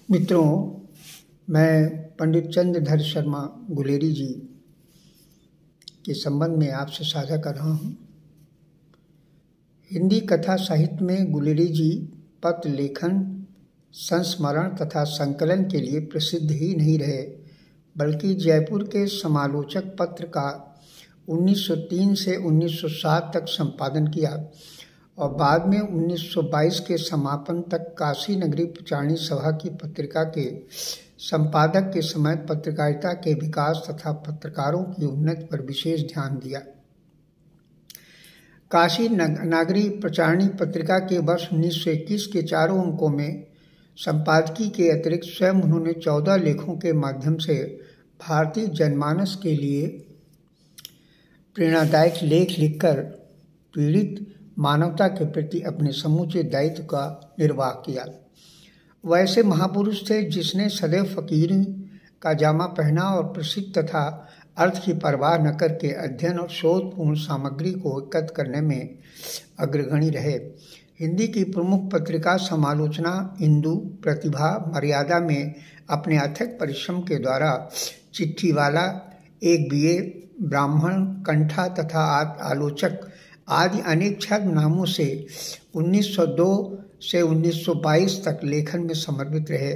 मित्रों, मैं पंडित चंद्रधर शर्मा गुलेरी जी के संबंध में आपसे साझा कर रहा हूँ। हिंदी कथा साहित्य में गुलेरी जी पत्र लेखन, संस्मरण तथा संकलन के लिए प्रसिद्ध ही नहीं रहे, बल्कि जयपुर के समालोचक पत्र का 1903 से 1907 तक संपादन किया और बाद में 1922 के समापन तक काशी नगरी प्रचारणी सभा की पत्रिका के संपादक के समय पत्रकारिता के विकास तथा पत्रकारों की उन्नति पर विशेष ध्यान दिया। काशी नागरी प्रचारणी पत्रिका के वर्ष 1921 के चारों अंकों में संपादकी के अतिरिक्त स्वयं उन्होंने 14 लेखों के माध्यम से भारतीय जनमानस के लिए प्रेरणादायक लेख लिखकर पीड़ित मानवता के प्रति अपने समूचे दायित्व का निर्वाह किया। वह ऐसे महापुरुष थे जिसने सदैव फकीरी का जामा पहना और प्रसिद्ध तथा अर्थ की परवाह न करके अध्ययन और शोधपूर्ण सामग्री को एकत्र करने में अग्रगणी रहे। हिंदी की प्रमुख पत्रिका समालोचना, इंदु, प्रतिभा, मर्यादा में अपने अथक परिश्रम के द्वारा चिट्ठीवाला, एक बीए, ब्राह्मण, कंठा तथा आलोचक आदि अनेक छद्म नामों से 1902 से 1922 तक लेखन में समर्पित रहे।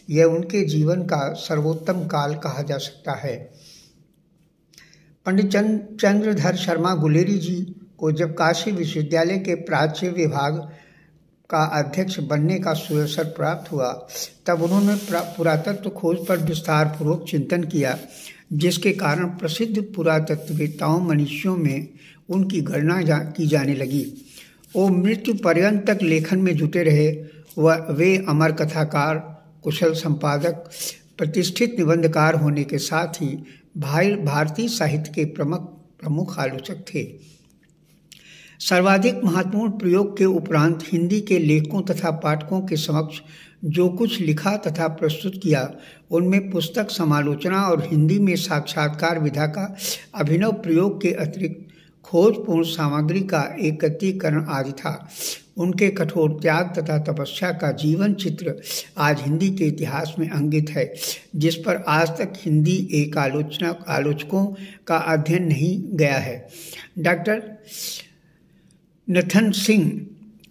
यह उनके जीवन का सर्वोत्तम काल कहा जा सकता है। पंडित चंद्रधर शर्मा गुलेरी जी को जब काशी विश्वविद्यालय के प्राच्य विभाग का अध्यक्ष बनने का सुअवसर प्राप्त हुआ, तब उन्होंने पुरातत्व खोज पर विस्तार पूर्वक चिंतन किया, जिसके कारण प्रसिद्ध पुरातत्ववेत्ताओं मनीषियों में उनकी गणना की जाने लगी। वो मृत्यु पर्यंत तक लेखन में जुटे रहे। वे अमर कथाकार, कुशल संपादक, प्रतिष्ठित निबंधकार होने के साथ ही भारतीय साहित्य के प्रमुख आलोचक थे। सर्वाधिक महत्वपूर्ण प्रयोग के उपरांत हिंदी के लेखकों तथा पाठकों के समक्ष जो कुछ लिखा तथा प्रस्तुत किया, उनमें पुस्तक, समालोचना और हिंदी में साक्षात्कार विधा का अभिनव प्रयोग के अतिरिक्त खोजपूर्ण सामग्री का एकत्रीकरण आदि था। उनके कठोर त्याग तथा तपस्या का जीवन चित्र आज हिंदी के इतिहास में अंकित है, जिस पर आज तक हिंदी एक आलोचकों का अध्ययन नहीं गया है। डॉक्टर नथन सिंह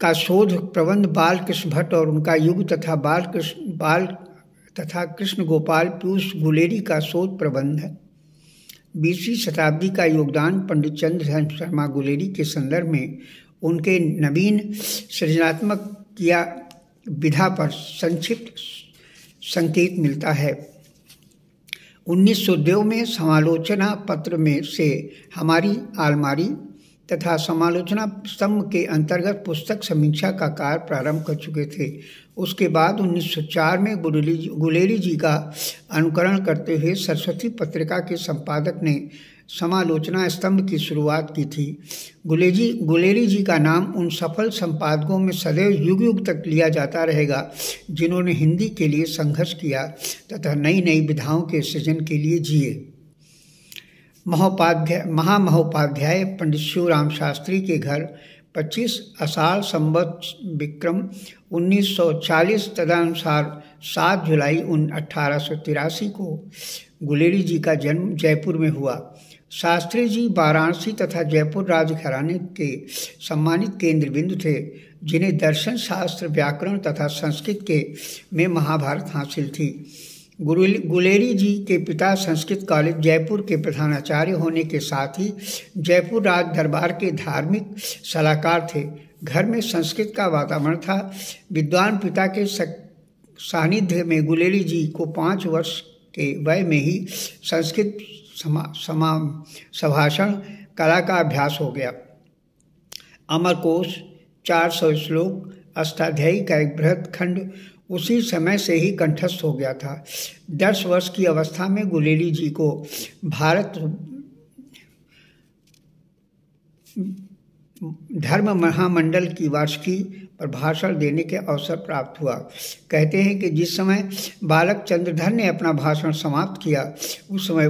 का शोध प्रबंध बालकृष्ण भट्ट और उनका युग तथा कृष्ण गोपाल पीयूष गुलेरी का शोध प्रबंध है। 20वीं शताब्दी का योगदान पंडित चंद्रधर शर्मा गुलेरी के संदर्भ में उनके नवीन सृजनात्मक किया विधा पर संक्षिप्त संकेत मिलता है। 1902 में समालोचना पत्र में से हमारी आलमारी तथा समालोचना स्तंभ के अंतर्गत पुस्तक समीक्षा का कार्य प्रारंभ कर चुके थे। उसके बाद 1904 में गुलेरी जी का अनुकरण करते हुए सरस्वती पत्रिका के संपादक ने समालोचना स्तंभ की शुरुआत की थी। गुलेरी जी का नाम उन सफल संपादकों में सदैव युग युग तक लिया जाता रहेगा, जिन्होंने हिंदी के लिए संघर्ष किया तथा नई नई विधाओं के सृजन के लिए जिए। महामहोपाध्याय पंडित शिवराम शास्त्री के घर 25 आषाढ़ संवत विक्रम 1940 तदनुसार 7 जुलाई 1883 को गुलेरी जी का जन्म जयपुर में हुआ। शास्त्री जी वाराणसी तथा जयपुर राजघराने के सम्मानित केंद्र बिंदु थे, जिन्हें दर्शन शास्त्र, व्याकरण तथा संस्कृत में महाभारत हासिल थी। गुलेरी जी के पिता संस्कृत कॉलेज जयपुर के प्रधानाचार्य होने के साथ ही जयपुर राज दरबार के धार्मिक सलाहकार थे। घर में संस्कृत का वातावरण था। विद्वान पिता के सानिध्य में गुलेरी जी को 5 वर्ष के वय में ही संस्कृत संभाषण कला का अभ्यास हो गया। अमरकोश, 400 श्लोक, अष्टाध्यायी का एक बृहद खंड उसी समय से ही कंठस्थ हो गया था। 10 वर्ष की अवस्था में गुलेरी जी को भारत धर्म महामंडल की वार्षिकी पर भाषण देने के अवसर प्राप्त हुआ। कहते हैं कि जिस समय बालक चंद्रधर ने अपना भाषण समाप्त किया, उस समय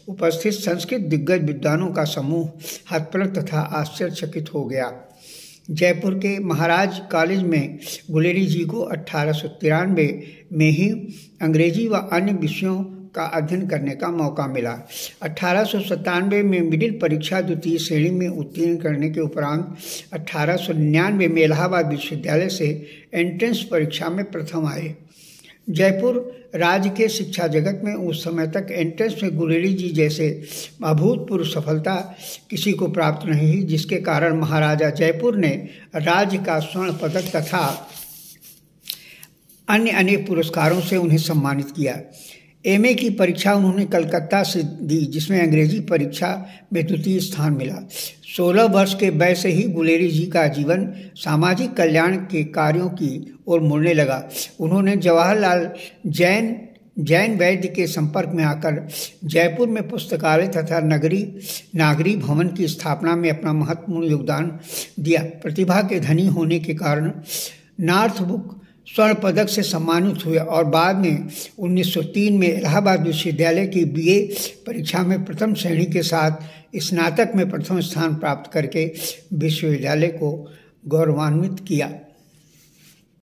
उपस्थित संस्कृत दिग्गज विद्वानों का समूह हतप्रभ तथा आश्चर्यचकित हो गया। जयपुर के महाराज कॉलेज में गुलेरी जी को 1893 में ही अंग्रेजी व अन्य विषयों का अध्ययन करने का मौका मिला। 1897 में मिडिल परीक्षा द्वितीय श्रेणी में उत्तीर्ण करने के उपरांत 1899 में इलाहाबाद विश्वविद्यालय से एंट्रेंस परीक्षा में प्रथम आए। जयपुर राज्य के शिक्षा जगत में उस समय तक एंट्रेंस में गुलेरी जी जैसे अभूतपूर्व सफलता किसी को प्राप्त नहीं हुई, जिसके कारण महाराजा जयपुर ने राज्य का स्वर्ण पदक तथा अन्य अनेक पुरस्कारों से उन्हें सम्मानित किया। एमए की परीक्षा उन्होंने कलकत्ता से दी, जिसमें अंग्रेजी परीक्षा में द्वितीय स्थान मिला। 16 वर्ष के वय से ही गुलेरी जी का जीवन सामाजिक कल्याण के कार्यों की ओर मुड़ने लगा। उन्होंने जवाहरलाल जैन वैद्य के संपर्क में आकर जयपुर में पुस्तकालय तथा नागरी भवन की स्थापना में अपना महत्वपूर्ण योगदान दिया। प्रतिभा के धनी होने के कारण नॉर्थ बुक स्वर्ण पदक से सम्मानित हुए और बाद में 1903 में इलाहाबाद विश्वविद्यालय की बीए परीक्षा में प्रथम श्रेणी के साथ स्नातक में प्रथम स्थान प्राप्त करके विश्वविद्यालय को गौरवान्वित किया।